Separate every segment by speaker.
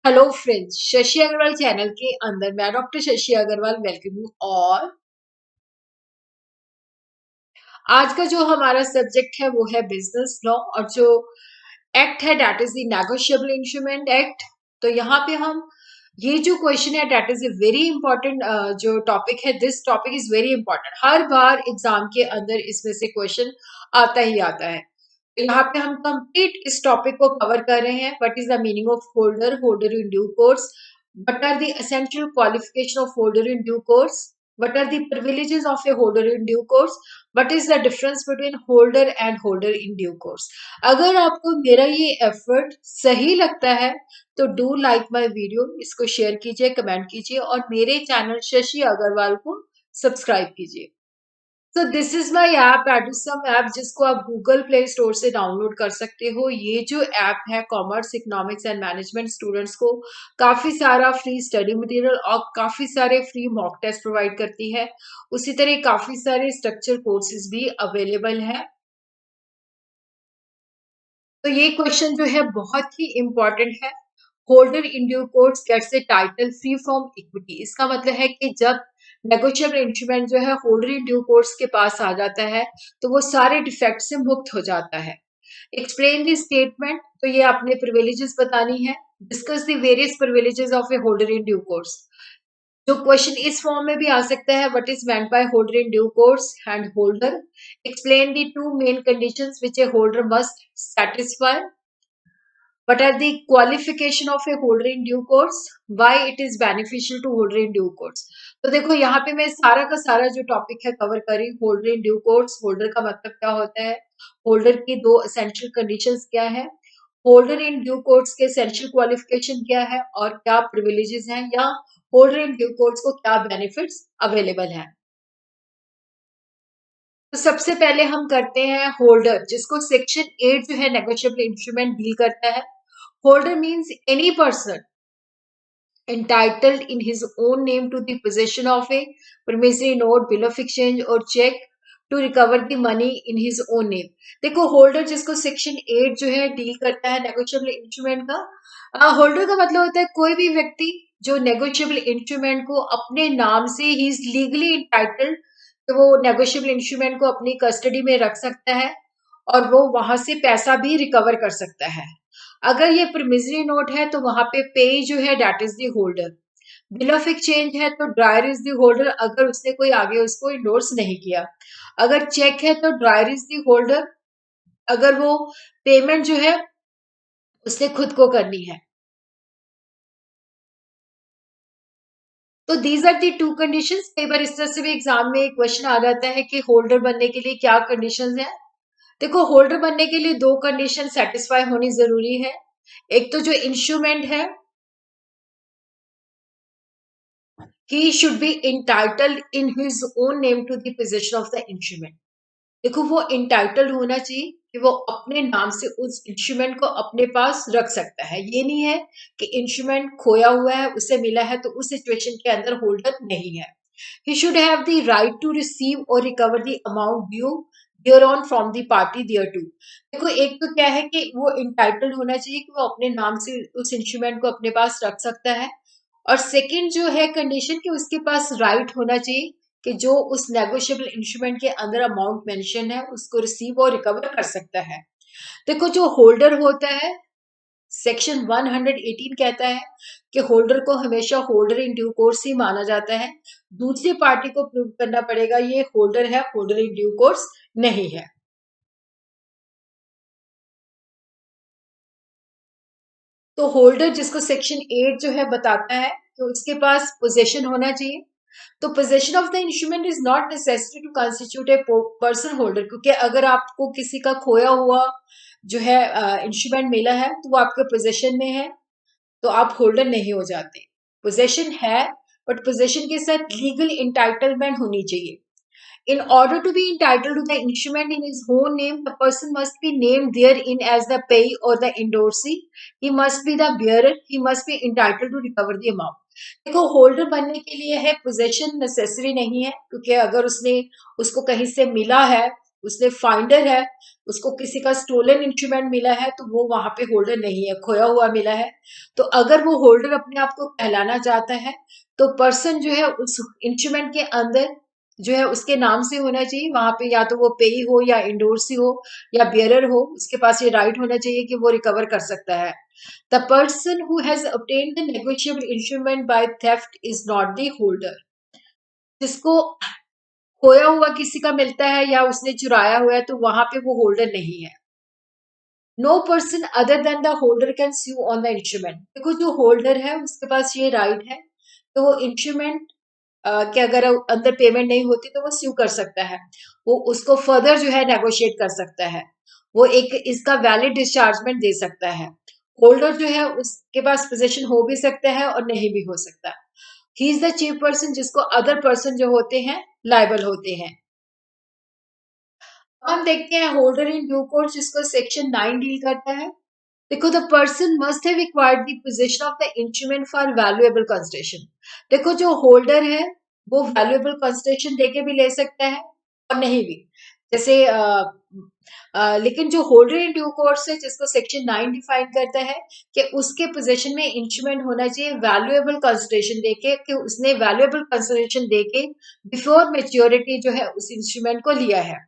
Speaker 1: Hello friends, Shashi Agarwal channel के अंदर मैं doctor Shashi Agarwal welcome you. और आज का जो हमारा सब्जेक्ट है वो है बिजनेस लॉ, और जो एक्ट है that is the negotiable instrument act. तो यहाँ पे हम ये जो क्वेश्चन है that is a very important जो टॉपिक है, this topic is very important. Her bar exam के अंदर इसमें से क्वेश्चन आता ही आता है। यहाँ पे हम कंप्लीट इस टॉपिक को कवर कर रहे हैं। What is the meaning of holder, holder in due course, what are the essential qualification of holder in due course, what are the privileges of a holder in due course, what is the difference between holder and holder in due course. अगर आपको मेरा ये effort सही लगता है तो do like my video, इसको share कीजिए, कमेंट कीजिए और मेरे चैनल शशि अग्रवाल को सब्सक्राइब कीजिए। तो this is my app, Edusum app, जिसको आप गूगल प्ले स्टोर से डाउनलोड कर सकते हो। ये जो ऐप है commerce, economics and management students को काफी सारा फ्री स्टडी मटेरियल और काफी सारे फ्री मॉक टेस्ट प्रोवाइड करती है। उसी तरह काफी सारे स्ट्रक्चर कोर्सेज भी अवेलेबल है। तो ये क्वेश्चन जो है बहुत ही इंपॉर्टेंट है। Holder in due course gets a title free from equity. इसका मतलब है कि जब नेगोशिएबल इंस्ट्रूमेंट जो है होल्डर इन ड्यू कोर्स के पास आ जाता है तो वो सारे डिफेक्ट से मुक्त हो जाता है। एक्सप्लेन द स्टेटमेंट, तो ये आपने प्रिविलेजेस बतानी है। Discuss the various privileges of a holder in due course. जो क्वेश्चन इस फॉर्म में भी आ सकता है, what is meant by holder in due course and holder. Explain the two main conditions which A holder must satisfy. What are the qualification of a holder in due course? Why it is beneficial to holder in due course? तो देखो यहाँ पे मैं सारा का सारा जो topic है कवर करी। Holder in due course, holder का मतलब क्या होता है, होल्डर की दो एसेंशियल कंडीशंस क्या है, होल्डर इन ड्यू कोर्स के एसेंशियल क्वालिफिकेशन क्या है और क्या प्रिविलेजेस हैं, या होल्डर इन ड्यू कोर्स को क्या बेनिफिट्स अवेलेबल है। तो सबसे पहले हम करते हैं होल्डर, जिसको सेक्शन 8 जो है नेगोशिएबल इंस्ट्रूमेंट डील करता है। Holder means any person entitled in his own name to the possession of a promissory note, bill of exchange or check to recover the money in his own name। देखो holder जिसको section 8 जो है deal करता है negotiable instrument का, holder का मतलब होता है कोई भी व्यक्ति जो नेगोशिएबल इंस्ट्रूमेंट को अपने नाम से ही इज लीगली इंटाइटल्ड, तो वो नेगोशिएबल इंस्ट्रूमेंट को अपनी कस्टडी में रख सकता है और वो वहां से पैसा भी रिकवर कर सकता है। अगर ये प्रोमिसरी नोट है तो वहां पे पे जो है that is the holder. Bill of exchange है तो ड्रायर इज द होल्डर, अगर उसने कोई आगे उसको इंडोर्स नहीं किया। अगर चेक है तो ड्रायर इज द होल्डर, अगर वो पेमेंट जो है उसने खुद को करनी है। तो these are the two conditions. कई बार इस तरह से भी एग्जाम में क्वेश्चन आ जाता है कि होल्डर बनने के लिए क्या कंडीशंस हैं। देखो होल्डर बनने के लिए दो कंडीशन सेटिस्फाई होनी जरूरी है। एक तो जो इंस्ट्रूमेंट है, he should be entitled in his own name to the possession of the instrument। देखो वो इंटाइटल्ड होना चाहिए कि वो अपने नाम से उस इंस्ट्रूमेंट को अपने पास रख सकता है। ये नहीं है कि इंस्ट्रूमेंट खोया हुआ है, उसे मिला है, तो उस सिचुएशन के अंदर होल्डर नहीं है। he should have the right to receive or recover the amount due thereon from the party thereto। देखो एक तो क्या है कि वो इंटाइटल्ड होना चाहिए कि वो अपने नाम से उस इंस्ट्रूमेंट को अपने पास रख सकता है, और सेकंड जो है कंडीशन कि उसके पास राइट होना चाहिए कि जो उस नेगोशिएबल इंस्ट्रूमेंट के अंदर अमाउंट मेंशन है उसको रिसीव और रिकवर कर सकता है। देखो जो होल्डर होता है, सेक्शन 118 कहता है कि होल्डर को हमेशा होल्डर इन ड्यू कोर्स ही माना जाता है। दूसरी पार्टी को प्रूव करना पड़ेगा ये होल्डर है, होल्डर इन ड्यू कोर्स नहीं है। तो होल्डर जिसको सेक्शन 8 जो है बताता है कि उसके पास पोजेशन होना चाहिए। तो possession of the instrument is not necessary to constitute a person holder, क्योंकि अगर आपको किसी का खोया हुआ जो है इंस्ट्रूमेंट मिला है तो वो आपके पोजेशन में है तो आप होल्डर नहीं हो जाते। पोजेशन है बट पोजेशन के साथ लीगल इंटाइटलमेंट होनी चाहिए। In order to be entitled to the instrument in his own name, the person must be named therein as the payee or the endorsee. He must be the bearer. He must be entitled to recover the amount। देखो holder बनने के लिए है possession necessary नहीं है, क्योंकि अगर उसने उसको कहीं से मिला है, उसने फाइंडर है, उसको किसी का स्टोलन इंस्ट्रूमेंट मिला है तो वो वहां पे होल्डर नहीं है, खोया हुआ मिला है। तो अगर वो होल्डर अपने आप को कहलाना चाहता है तो पर्सन जो है उस इंस्ट्रूमेंट के अंदर जो है उसके नाम से होना चाहिए। वहां पे या तो वो पेई हो या इंडोर्सी हो या बियरर हो, उसके पास ये राइट होना चाहिए कि वो रिकवर कर सकता है। The person who has obtained the negotiable instrument by theft is not the holder। जिसको खोया हुआ किसी का मिलता है या उसने चुराया हुआ है तो वहां पे वो होल्डर नहीं है। No person other than the holder can sue on the instrument. देखो जो होल्डर है उसके पास ये राइट है तो वो इंस्ट्रूमेंट कि अगर अंदर पेमेंट नहीं होती तो वो स्यू कर सकता है, वो उसको फर्दर जो है नेगोशिएट कर सकता है, वो एक इसका वैलिड डिस्चार्जमेंट दे सकता है। होल्डर जो है उसके पास पोजीशन हो भी सकता है और नहीं भी हो सकता। He is the chief person जिसको अदर पर्सन जो होते हैं लाइबल होते हैं। हम देखते हैं होल्डर इन ड्यू कोर्स जिसको सेक्शन 9 डील करता है। देखो the person must have acquired the possession of the instrument for valuable consideration. देखो जो होल्डर है वो वैल्यूएबल कंसिडरेशन देके भी ले सकता है और नहीं भी। जैसे लेकिन जो होल्डर इन ड्यू कोर्स है जिसको सेक्शन 9 डिफाइन करता है कि उसके पोजीशन में इंस्ट्रूमेंट होना चाहिए वैल्यूएबल कंसिडरेशन देके, कि उसने वैल्यूएबल कंसिडरेशन देके बिफोर मेच्योरिटी जो है उस इंस्ट्रूमेंट को लिया है।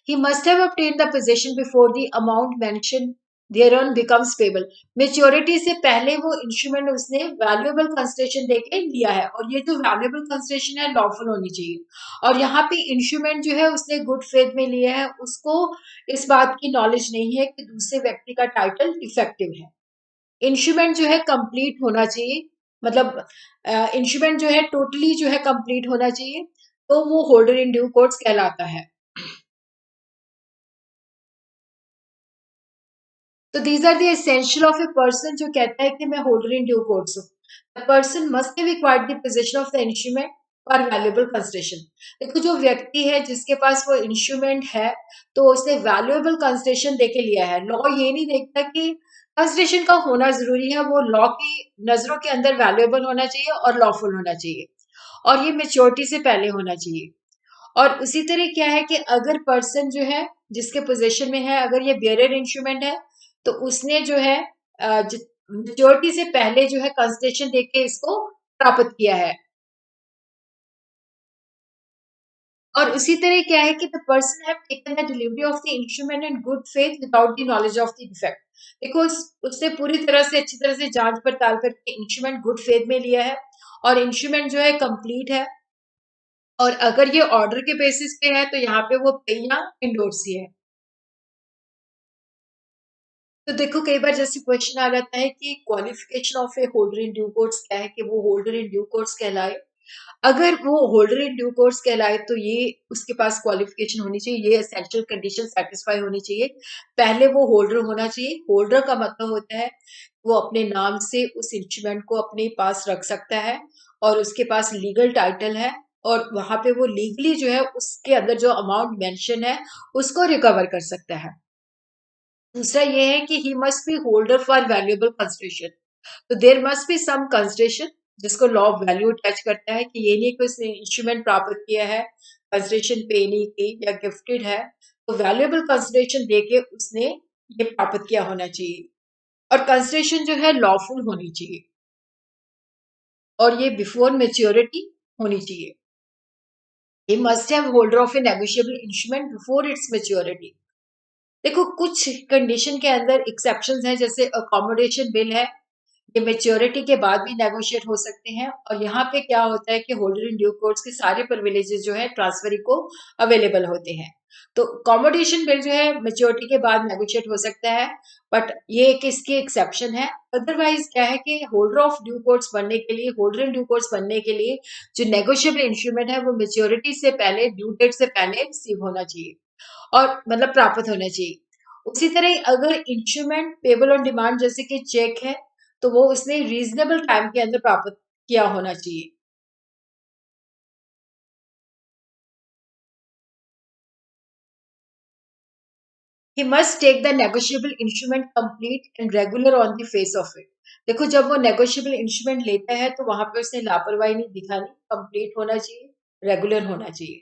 Speaker 1: He must have obtained the possession before the amount mentioned thereon becomes payable। Maturity से पहले वो इंस्ट्रूमेंट उसने वैल्यूएबल कंसिडरेशन देके लिया है और ये जो वैल्यूएबल कंसिडरेशन है लॉफुल होनी चाहिए। और यहाँ पे इंस्ट्रूमेंट जो है उसने गुड फेथ में लिया है, उसको इस बात की नॉलेज नहीं है कि दूसरे व्यक्ति का टाइटल इफेक्टिव है। इंस्ट्रूमेंट जो है कंप्लीट होना चाहिए, मतलब इंस्ट्रूमेंट जो है टोटली जो है कंप्लीट होना चाहिए तो वो होल्डर इन ड्यू कोर्स कहलाता है। तो these are the essential of a person जो कहता है कि मैं होल्डर इन ड्यू कोर्स हूँ। The person must have acquired the possession of the instrument for valuable consideration. देखो जो व्यक्ति है जिसके पास वो इंस्ट्रूमेंट है तो उसने वैल्यूएबल कंसिडरेशन देके लिया है। लॉ ये नहीं देखता कि कंसिडरेशन का होना जरूरी है, वो लॉ की नजरों के अंदर वैल्यूएबल होना चाहिए और लॉफुल होना चाहिए और ये मेच्योरिटी से पहले होना चाहिए। और उसी तरह क्या है कि अगर पर्सन जो है जिसके पोजीशन में है अगर ये बियरर इंस्ट्रूमेंट है तो उसने जो है मेच्योरिटी से पहले जो है कंसिडरेशन देके इसको प्राप्त किया है। और उसी तरह क्या है कि the person have taken the delivery of the instrument in good faith without the knowledge of the defect. देखो उसने पूरी तरह से अच्छी तरह से जांच पड़ताल करके इंस्ट्रूमेंट गुड फेथ में लिया है और इंस्ट्रूमेंट जो है कंप्लीट है। और अगर ये ऑर्डर के बेसिस पे है तो यहाँ पे वो पे या इंडोर्सी है। तो देखो कई बार जैसे क्वेश्चन आ जाता है कि qualification of a holder in due course क्या है कि वो होल्डर इन ड्यू कोर्स कहलाए। अगर वो होल्डर इन ड्यू कोर्स कहलाए तो ये उसके पास क्वालिफिकेशन होनी चाहिए, ये एसेंशियल कंडीशन सेटिस्फाई होनी चाहिए। पहले वो होल्डर होना चाहिए। होल्डर का मतलब होता है वो अपने नाम से उस इंस्ट्रूमेंट को अपने पास रख सकता है और उसके पास लीगल टाइटल है और वहां पे वो लीगली जो है उसके अंदर जो अमाउंट मेंशन है उसको रिकवर कर सकता है। दूसरा ये है कि ही must be holder for valuable consideration. तो there must be some consideration जिसको लॉ ऑफ वैल्यू अटैच करता है कि ये नहीं कि उसने इंस्ट्रूमेंट प्राप्त किया है कंसिडरेशन पे नहीं की या गिफ्टेड है तो वैल्यूएबल कंसिडरेशन देके उसने ये प्राप्त किया होना चाहिए। और कंसिडरेशन जो है लॉफुल होनी चाहिए और ये बिफोर मेच्योरिटी होनी चाहिए। He must have holder of A negotiable instrument before its maturity. देखो कुछ कंडीशन के अंदर एक्सेप्शंस हैं, जैसे अकोमोडेशन बिल है, ये मेच्योरिटी के बाद भी नेगोशिएट हो सकते हैं। और यहाँ पे क्या होता है कि होल्डर इन ड्यू कोर्स के सारे प्रिविलेजेस जो है ट्रांसफरी को अवेलेबल होते हैं। तो अकोमोडेशन बिल जो है मेच्योरिटी के बाद नेगोशिएट हो सकता है, बट ये एक इसकी एक्सेप्शन है। अदरवाइज क्या है कि होल्डर ऑफ ड्यू कोर्स बनने के लिए, होल्डर इन ड्यू कोर्स बनने के लिए जो नेगोशिएबल इंस्ट्रूमेंट है वो मेच्योरिटी से पहले, ड्यू डेट से पहले रिसीव होना चाहिए और मतलब प्राप्त होना चाहिए। उसी तरह अगर इंस्ट्रूमेंट पेबल ऑन डिमांड जैसे कि चेक है तो वो उसने रीजनेबल टाइम के अंदर प्राप्त किया होना चाहिए। He must take the negotiable instrument complete and regular on the face of it. देखो जब वो नेगोशिएबल इंस्ट्रूमेंट लेता है तो वहां पे उसने लापरवाही नहीं दिखानी, कंप्लीट होना चाहिए, रेगुलर होना चाहिए।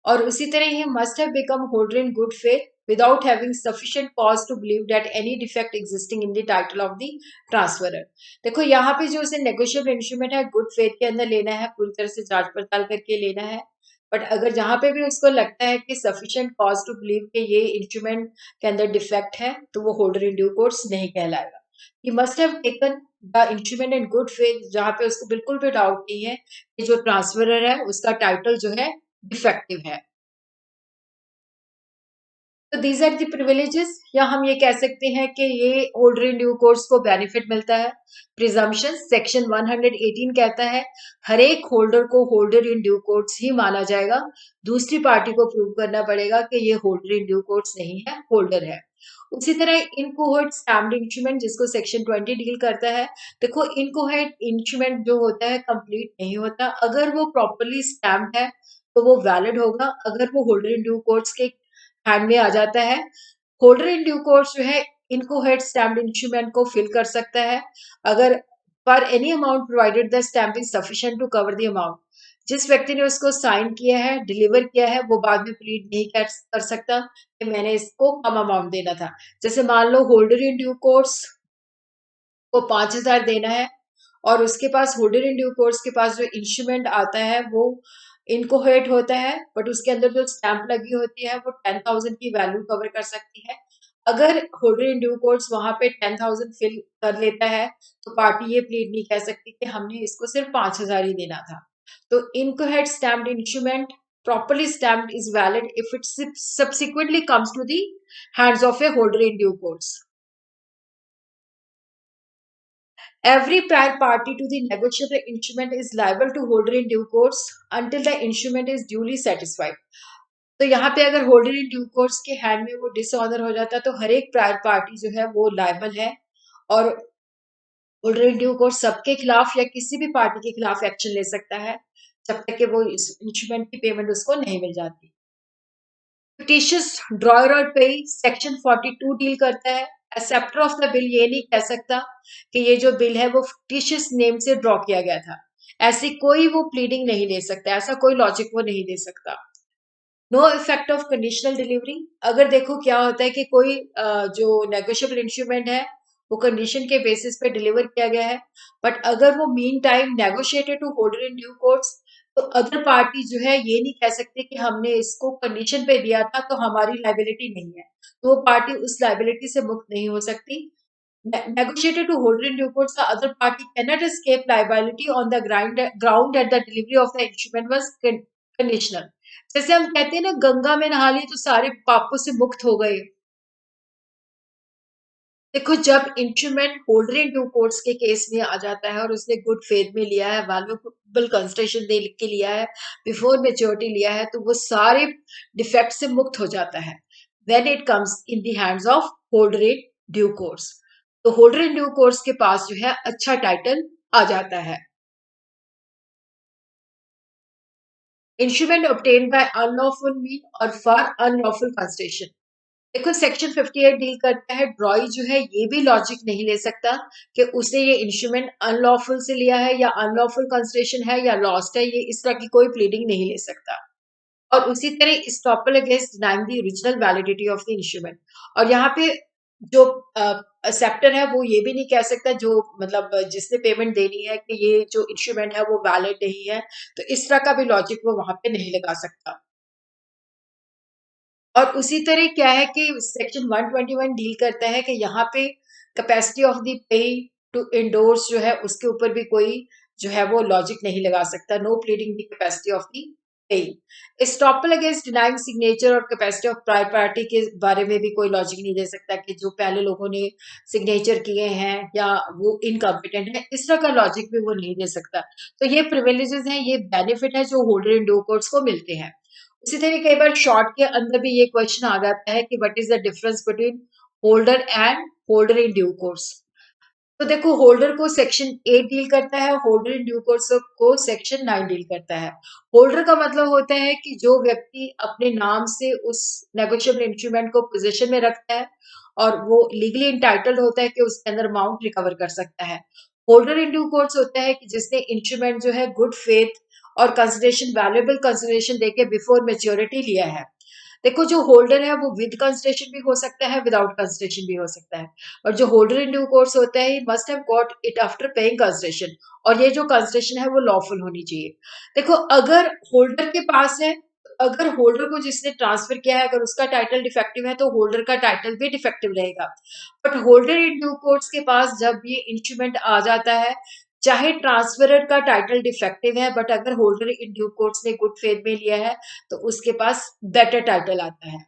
Speaker 1: और उसी तरह he must have become holder in good faith without having sufficient cause to believe that any defect existing in the title of the transferor. देखो यहाँ पे जो उसे negotiable instrument है गुड फेथ के अंदर लेना है, पूरी तरह से जांच पड़ताल करके लेना है. बट अगर जहां पे भी उसको लगता है कि सफिशिएंट कॉज टू बिलीव कि ये इंस्ट्रूमेंट के अंदर डिफेक्ट है, तो वो होल्डर इन ड्यू कोर्स नहीं कहलाएगा. He must have taken the instrument in good faith, जहां पे उसको बिल्कुल भी डाउट नहीं है कि जो ट्रांसफरर है उसका टाइटल जो है डिफेक्टिव है. तो दीज आर दी प्रिविलेजेस, या हम ये कह सकते हैं कि ये होल्डर इन ड्यू कोर्स को बेनिफिट मिलता है. प्रिजम्पशन सेक्शन 118 कहता है हर एक होल्डर को होल्डर इन ड्यू कोर्स ही माना जाएगा. दूसरी पार्टी को प्रूव करना पड़ेगा कि ये होल्डर इन ड्यू कोर्स नहीं है, होल्डर है. उसी तरह इनकोहेट स्टैम्प्ड इंस्ट्रूमेंट जिसको सेक्शन 20 डील करता है. देखो इनकोहेट इंस्ट्रूमेंट जो होता है कंप्लीट नहीं होता. अगर वो प्रॉपरली स्टैम्प्ड है तो वो वैलिड होगा. अगर वो होल्डर इन ड्यू कोर्स के हैंड में आ जाता है, होल्डर इन ड्यू कोर्स जो है इनकोहेट स्टैम्प्ड इंस्ट्रूमेंट को फिल कर सकता है अगर for any amount provided the stamp is sufficient to cover the amount. जिस व्यक्ति ने उसको साइन किया है, डिलीवर किया है, वो बाद में प्लीड नहीं कर सकता कि मैंने इसको कम अमाउंट देना था. जैसे मान लो होल्डर इन ड्यू कोर्स को 5,000 देना है और उसके पास होल्डर इन ड्यू कोर्स के पास जो इंस्ट्रूमेंट आता है वो इनकोहेट होता है, बट उसके अंदर जो स्टैंप लगी होती है वो 10,000 की वैल्यू कवर कर सकती है. अगर होल्डर इन ड्यू कोर्स वहां पे 10,000 फिल कर लेता है तो पार्टी ये प्लीड नहीं कह सकती कि हमने इसको सिर्फ 5,000 ही देना था. तो inchoate stamped instrument properly stamped is valid if it subsequently comes to the hands of a holder in due course. Every prior party to the negotiable instrument is liable to holder in due course until the instrument is duly satisfied. तो यहाँ पे अगर holder in due course के hand में वो dishonour हो जाता है तो हर एक प्रायर पार्टी जो है वो लायबल है और होल्डर इन ड्यू कोर्स सबके खिलाफ या किसी भी पार्टी के खिलाफ एक्शन ले सकता है जब तक कि वो इंस्ट्रूमेंट की पेमेंट उसको नहीं मिल जाती. फिक्टिशियस ड्रॉयर और पे सेक्शन 42 डील करता है. एक्सेप्टर ऑफ द बिल ये नहीं कह सकता कि ये जो बिल है वो फिक्टिशियस नेम से ड्रॉ किया गया था. ऐसी कोई वो प्लीडिंग नहीं ले सकता, ऐसा कोई लॉजिक वो नहीं दे सकता. No effect of conditional delivery. अगर देखो क्या होता है कि कोई जो नेगोशिएबल इंस्ट्रूमेंट है वो कंडीशन के बेसिस पे डिलीवर किया गया है, बट अगर वो meantime negotiated to holder in due course तो अदर पार्टी जो है ये नहीं कह सकते कि हमने इसको कंडीशन पे दिया था तो हमारी लाइबिलिटी नहीं है, तो वो पार्टी उस लाइबिलिटी से मुक्त नहीं हो सकती. Negotiated to holder in due course, the other party cannot escape liability on the ground that the delivery of the instrument was conditional. जैसे हम कहते हैं ना गंगा में नहा लिए तो सारे पापों से मुक्त हो गए. देखो जब instrument holder in due course के केस में आ जाता है और उसने गुड फेथ में लिया है, वैल्यूएबल कंसिडरेशन दे के लिया है, बिफोर मेच्योरिटी लिया है, तो वो सारे डिफेक्ट से मुक्त हो जाता है when it comes in the hands of holder in due course. तो होल्डर इन ड्यू कोर्स के पास जो है अच्छा टाइटल आ जाता है. Instrument obtained by unlawful mean और फॉर अनलॉफुल कंसिडरेशन. देखो सेक्शन 58 डील करता है ड्रॉई जो है ये भी लॉजिक नहीं ले सकता कि उसने ये इंस्ट्रूमेंट अनलॉफुल से लिया है या अनलॉफुल कंसिडरेशन है या लॉस्ट है, ये इस तरह की कोई प्लीडिंग नहीं ले सकता. और उसी तरह estoppel against denying the original validity of the instrument. और यहाँ पे जो एक्सेप्टर है वो ये भी नहीं कह सकता, जो मतलब जिसने पेमेंट देनी है, कि ये जो इंस्ट्रूमेंट है वो वैलिड नहीं है, तो इस तरह का भी लॉजिक वो वहां पे नहीं लगा सकता. और उसी तरह क्या है कि सेक्शन 121 डील करता है कि यहाँ पे capacity of the payee to endorse जो है उसके ऊपर भी कोई जो है वो लॉजिक नहीं लगा सकता. No pleading the capacity of the payee. Estoppel against denying signature और कैपेसिटी ऑफ प्रायर पार्टी के बारे में भी कोई लॉजिक नहीं दे सकता कि जो पहले लोगों ने सिग्नेचर किए हैं या वो इनकम्पिटेंट है, इस तरह का लॉजिक भी वो नहीं दे सकता. तो ये प्रिविलेजेस हैं, ये बेनिफिट है जो होल्डर इन ड्यू कोर्स को मिलते हैं. उसी तरह कई बार शॉर्ट के अंदर भी ये क्वेश्चन आ जाता है कि what is the difference between holder and holder in due course. तो देखो होल्डर को सेक्शन 8 डील करता है, होल्डर इन ड्यू कोर्स को सेक्शन 9 डील करता है. होल्डर का मतलब होता है कि जो व्यक्ति अपने नाम से उस नेगोशिएबल इंस्ट्रूमेंट को पोजीशन में रखता है और वो लीगली इंटाइटल्ड होता है कि उसके अंदर अमाउंट रिकवर कर सकता है. होल्डर इन ड्यू कोर्स होता है कि जिसने इंस्ट्रूमेंट जो है गुड फेथ और कंसिडरेशन वैल्यूएबल कंसिडरेशन देके बिफोर मेच्योरिटी लिया है. देखो जो होल्डर है वो विद कंसिडरेशन भी हो सकता है, विदाउट कंसिडरेशन भी हो सकता है, और जो होल्डर इन ड्यू कोर्स होता है must have got it after paying consideration, और ये जो कंसिडरेशन है वो लॉफुल होनी चाहिए। देखो अगर होल्डर के पास है, अगर होल्डर को जिसने ट्रांसफर किया है अगर उसका टाइटल डिफेक्टिव है तो होल्डर का टाइटल भी डिफेक्टिव रहेगा। But holder in due course के पास जब ये इंस्ट्रूमेंट आ जाता है, चाहे ट्रांसफरर का टाइटल डिफेक्टिव है बट अगर होल्डर इन ड्यू कोर्स ने गुड फेथ में लिया है तो उसके पास बेटर टाइटल आता है।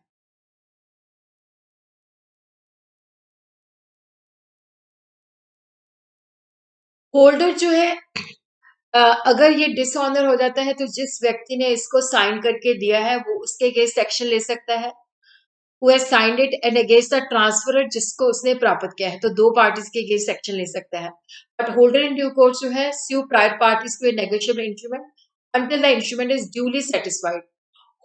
Speaker 1: होल्डर जो है अगर ये डिसऑनर हो जाता है तो जिस व्यक्ति ने इसको साइन करके दिया है वो उसके अगेंस्ट एक्शन ले सकता है। Who has signed it and against the transferor जिसको उसने प्राप्त किया है, तो दो पार्टीज के अगेंस्ट एक्शन ले सकता है। But holder in due course जो है sue prior parties to a negotiable instrument until the instrument is duly satisfied।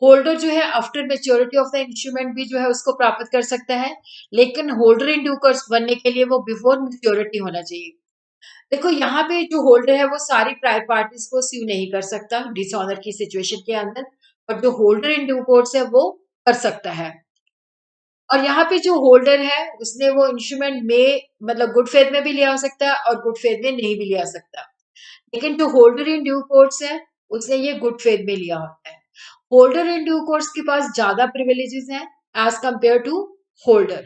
Speaker 1: होल्डर जो है after maturity of the instrument भी जो है उसको प्राप्त कर सकता है, लेकिन होल्डर इन ड्यू कोर्स बनने के लिए वो बिफोर मेच्योरिटी होना चाहिए। देखो यहाँ पे जो होल्डर है वो सारी प्रायर पार्टीज को स्यू नहीं कर सकता डिसऑनर की सिचुएशन के अंदर, और जो होल्डर इन ड्यू कोर्स है वो कर सकता है। और यहाँ पे जो होल्डर है उसने वो इंस्ट्रूमेंट में मतलब गुड फेथ में भी लिया हो सकता है और गुड फेथ में नहीं भी लिया सकता, लेकिन जो होल्डर इन ड्यू कोर्स है उसने ये गुड फेथ में लिया होता है। होल्डर इन ड्यू कोर्स के पास ज्यादा प्रिविलेजेस हैं एज कंपेयर टू होल्डर।